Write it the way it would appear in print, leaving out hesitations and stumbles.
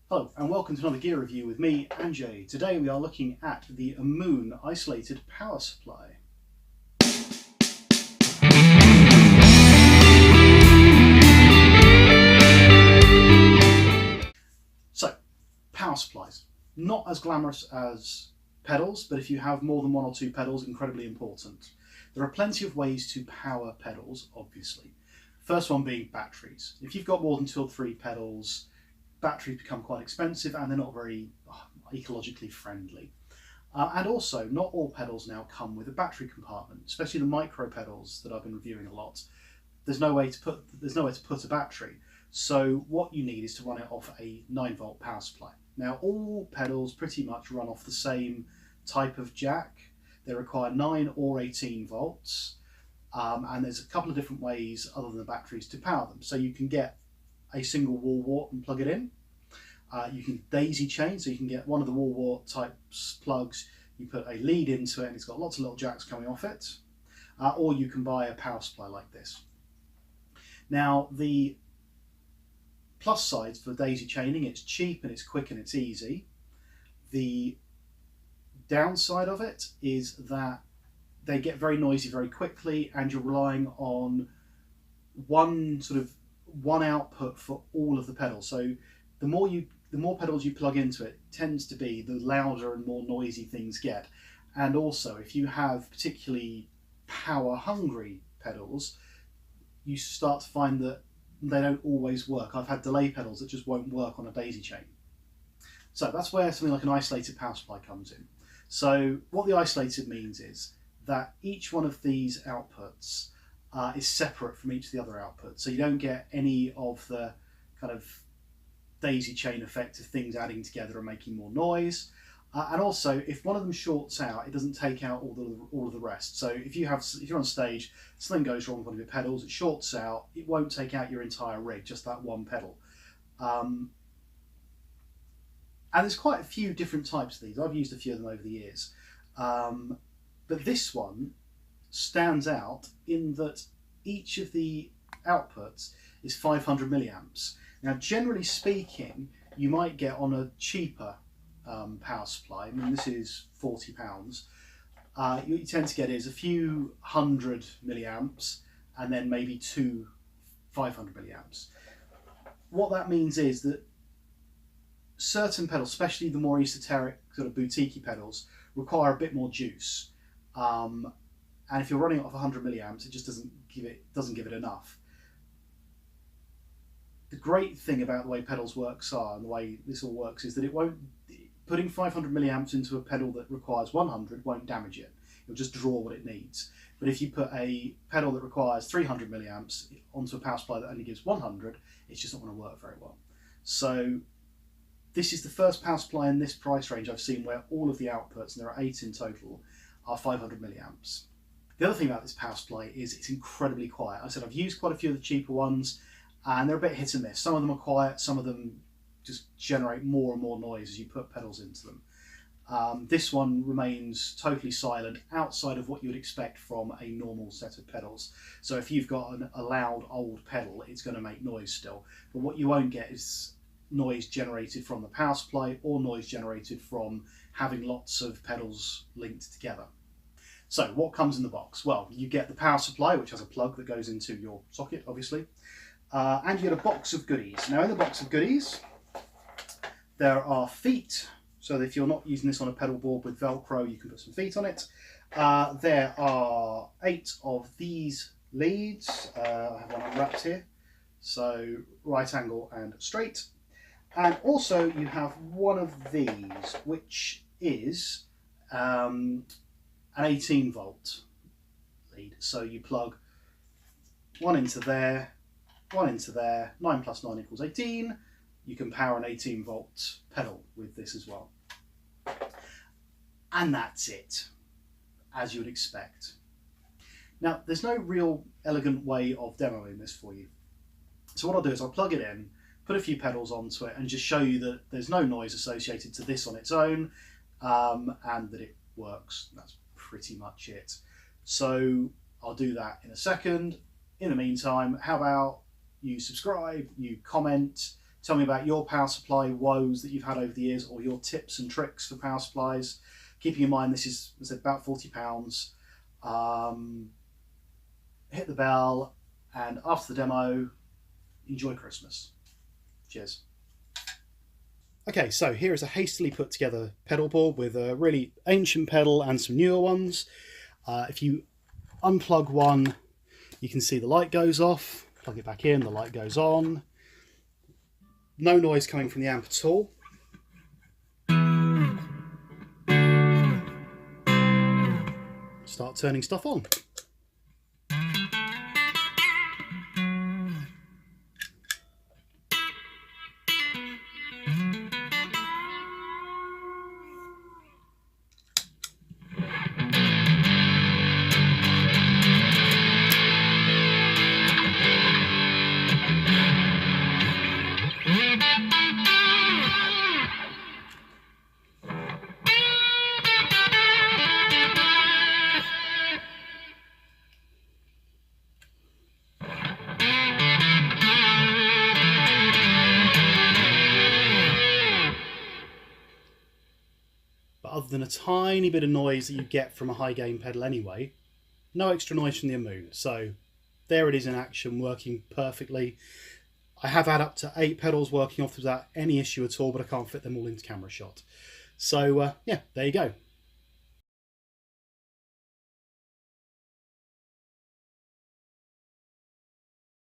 Hello and welcome to another gear review with me, Anjay. Today we are looking at the Ammoon Isolated Power Supply. So, power supplies. Not as glamorous as pedals, but if you have more than one or two pedals, incredibly important. There are plenty of ways to power pedals, obviously. First one being batteries. If you've got more than two or three pedals, batteries become quite expensive and they're not very ecologically friendly. And also, not all pedals now come with a battery compartment, especially the micro pedals that I've been reviewing a lot. There's no way to put a battery. So what you need is to run it off a 9-volt power supply. Now, all pedals pretty much run off the same type of jack. They require 9 or 18 volts, and there's a couple of different ways other than the batteries to power them. So you can get a single wall wart and plug it in. You can daisy chain, so you can get one of the wall wart type plugs, you put a lead into it and it's got lots of little jacks coming off it, or you can buy a power supply like this. Now, the plus sides for daisy chaining, it's cheap and it's quick and it's easy. The downside of it is that they get very noisy very quickly and you're relying on one output for all of the pedals. So the more pedals you plug into it tends to be the louder and more noisy things get. And also, if you have particularly power hungry pedals, you start to find that they don't always work. I've had delay pedals that just won't work on a daisy chain. So that's where something like an isolated power supply comes in. So what the isolated means is that each one of these outputs is separate from each of the other outputs. So you don't get any of the kind of daisy chain effect of things adding together and making more noise. And also, if one of them shorts out, it doesn't take out all of the rest. So if you're on stage, something goes wrong with one of your pedals, it shorts out, it won't take out your entire rig, just that one pedal. And there's quite a few different types of these. I've used a few of them over the years. But this one stands out in that each of the outputs is 500 milliamps. Now, generally speaking, you might get on a cheaper power supply. I mean, this is £40. What you tend to get is a few hundred milliamps and then maybe two 500 milliamps. What that means is that certain pedals, especially the more esoteric sort of boutique pedals, require a bit more juice. And if you're running it off 100 milliamps, it just doesn't give it enough. The great thing about the way pedals works and the way this all works is that putting 500 milliamps into a pedal that requires 100 won't damage it. It'll just draw what it needs. But if you put a pedal that requires 300 milliamps onto a power supply that only gives 100, it's just not going to work very well. So this is the first power supply in this price range I've seen where all of the outputs, and there are 8 in total, are 500 milliamps. The other thing about this power supply is it's incredibly quiet. I said I've used quite a few of the cheaper ones and they're a bit hit and miss. Some of them are quiet, some of them just generate more and more noise as you put pedals into them. This one remains totally silent outside of what you would expect from a normal set of pedals. So if you've got a loud old pedal, it's going to make noise still. But what you won't get is noise generated from the power supply or noise generated from having lots of pedals linked together. So what comes in the box? Well, you get the power supply, which has a plug that goes into your socket, obviously. And you get a box of goodies. Now in the box of goodies, there are feet. So if you're not using this on a pedal board with Velcro, you can put some feet on it. There are 8 of these leads. I have one unwrapped here. So right angle and straight. And also you have one of these, which is an 18 volt lead. So you plug one into there, one into there, 9 plus 9 equals 18. You can power an 18 volt pedal with this as well. And that's it, as you would expect. Now, there's no real elegant way of demoing this for you. So what I'll do is I'll plug it in, put a few pedals onto it and just show you that there's no noise associated to this on its own, and that it works. That's pretty much it. So I'll do that in a second. In the meantime, how about you subscribe, you comment, Tell me about your power supply woes that you've had over the years, or your tips and tricks for power supplies. Keeping in mind this is, as I said, about £40. Hit the bell, and after the demo, enjoy Christmas. Cheers. Okay, so here is a hastily put together pedal board with a really ancient pedal and some newer ones. If you unplug one, you can see the light goes off. Plug it back in, the light goes on. No noise coming from the amp at all. Start turning stuff on. But other than a tiny bit of noise that you get from a high gain pedal anyway, no extra noise from the Ammoon. So there it is in action, working perfectly. I have had up to 8 pedals working off without any issue at all, but I can't fit them all into camera shot. So yeah, there you go.